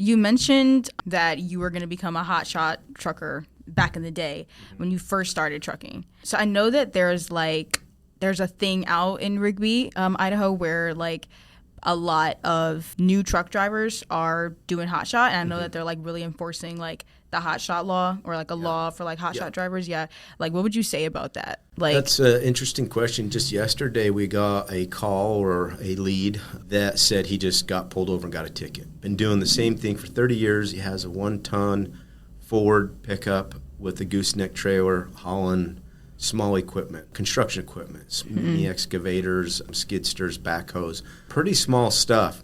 You mentioned that you were going to become a hotshot trucker back in the day when you first started trucking. So I know that there's a thing out in Rigby, Idaho, where like a lot of new truck drivers are doing hotshot, and I know that they're like really enforcing like the hotshot law or like a law for like hotshot drivers. Yeah, like what would you say about that? Like that's an interesting question. Just yesterday we got a call or a lead that said he just got pulled over and got a ticket. Been doing the same thing for 30 years. He has a 1-ton Ford pickup with a gooseneck trailer hauling small equipment, construction equipment, mini excavators, skidsters, backhoes, pretty small stuff.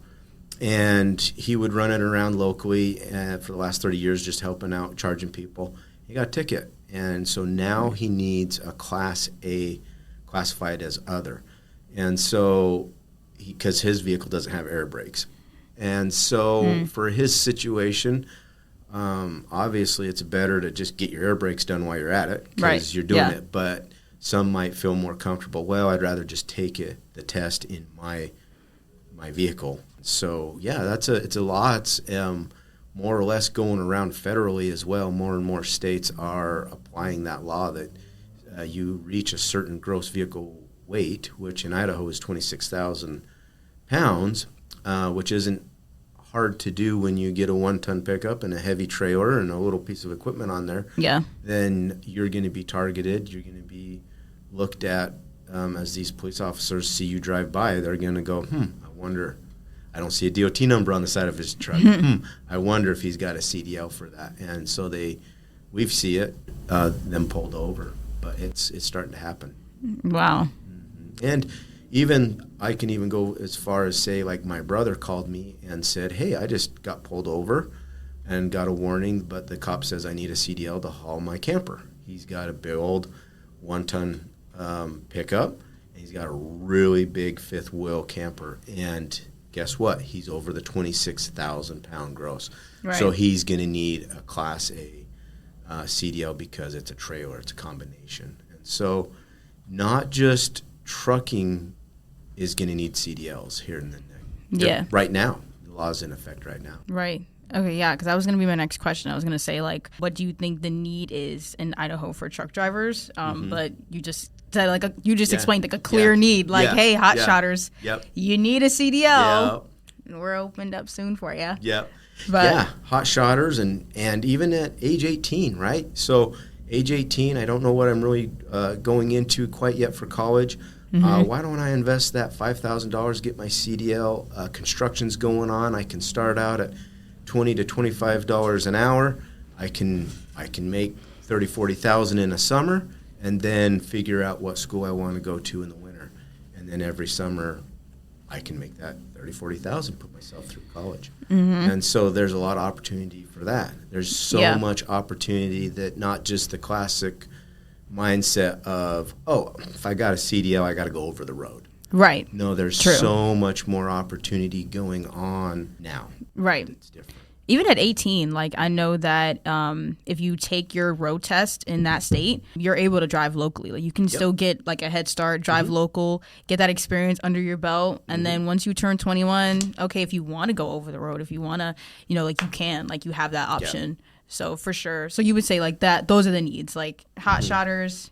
And he would run it around locally for the last 30 years, just helping out, charging people. He got a ticket. And so now he needs a Class A, classified as other. And so, because his vehicle doesn't have air brakes. And so for his situation, obviously it's better to just get your air brakes done while you're at it because you're doing it. But some might feel more comfortable. Well, I'd rather just take the test in my vehicle. So yeah, it's a law. It's more or less going around federally as well. More and more states are applying that law that you reach a certain gross vehicle weight, which in Idaho is 26,000 pounds, which isn't hard to do when you get a 1-ton pickup and a heavy trailer and a little piece of equipment on there. Yeah. Then you're going to be targeted. You're going to be looked at as these police officers see you drive by. They're going to go, I wonder. I don't see a DOT number on the side of his truck. I wonder if he's got a CDL for that. And so we see it, them pulled over, but it's starting to happen. Wow. And I can even go as far as say, like my brother called me and said, hey, I just got pulled over and got a warning, but the cop says I need a CDL to haul my camper. He's got a big old 1-ton pickup, and he's got a really big fifth wheel camper. And guess what? He's over the 26,000 pound gross. Right. So he's going to need a Class A CDL because it's a trailer, it's a combination. And so not just trucking is going to need CDLs here in the right now. The law's in effect right now. Right. Okay, yeah, because that was going to be my next question. I was going to say, like, what do you think the need is in Idaho for truck drivers? But you just said, explained like a clear need. Like, hey, hotshotters, you need a CDL. And we're opened up soon for you. Yep. But hotshotters and even at age 18, right? So age 18, I don't know what I'm really going into quite yet for college. Why don't I invest that $5,000, get my CDL? Construction's going on. I can start out at $20 to $25 an hour. I can make $30,000-$40,000 in a summer, and then figure out what school I want to go to in the winter. And then every summer, I can make that $30,000-$40,000, put myself through college. And so there's a lot of opportunity for that. There's so much opportunity that not just the classic mindset of, if I got a CDL, I got to go over the road. Right. No, there's so much more opportunity going on now. Right. It's different. Even at 18, like I know that if you take your road test in that state, you're able to drive locally. Like you can still get like a head start, drive local, get that experience under your belt, and then once you turn 21, okay, if you want to go over the road, if you want to, like you can, like you have that option. So for sure. So you would say like that, those are the needs, like hot shotters,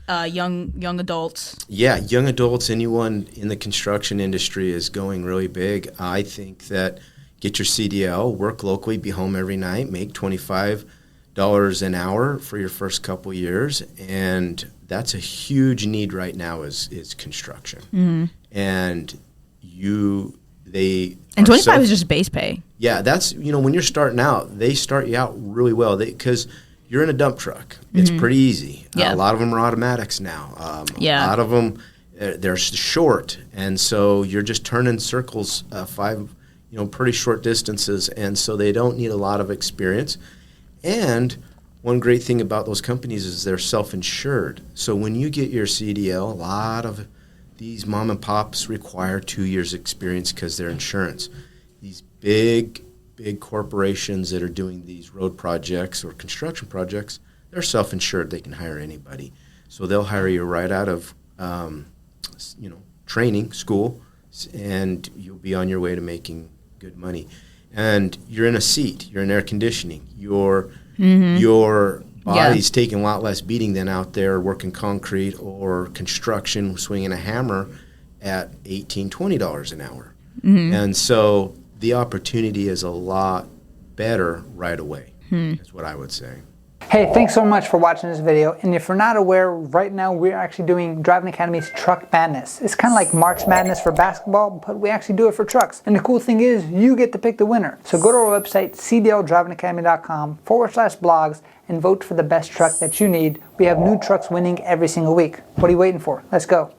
young adults. Yeah, young adults, anyone in the construction industry is going really big. I think that get your CDL, work locally, be home every night, make $25 an hour for your first couple years, and that's a huge need right now is construction. And 25 is just base pay. Yeah, that's, when you're starting out, they start you out really well because you're in a dump truck. It's pretty easy. A lot of them are automatics now. A lot of them, they're short, and so you're just turning circles pretty short distances, and so they don't need a lot of experience. And one great thing about those companies is they're self-insured. So when you get your CDL, a lot of these mom and pops require 2 years experience because they're insurance. These big corporations that are doing these road projects or construction projects, they're self-insured. They can hire anybody. So they'll hire you right out of, training, school, and you'll be on your way to making good money. and you're in a seat, you're in air conditioning, your Yeah. body's taking a lot less beating than out there working concrete or construction, swinging a hammer at $18, $20 an hour. And so the opportunity is a lot better right away, is what I would say. Hey, thanks so much for watching this video. And if you're not aware, right now we're actually doing Driving Academy's Truck Madness. It's kind of like March Madness for basketball, but we actually do it for trucks. And the cool thing is, you get to pick the winner. So go to our website, cdldrivingacademy.com/blogs, and vote for the best truck that you need. We have new trucks winning every single week. What are you waiting for? Let's go.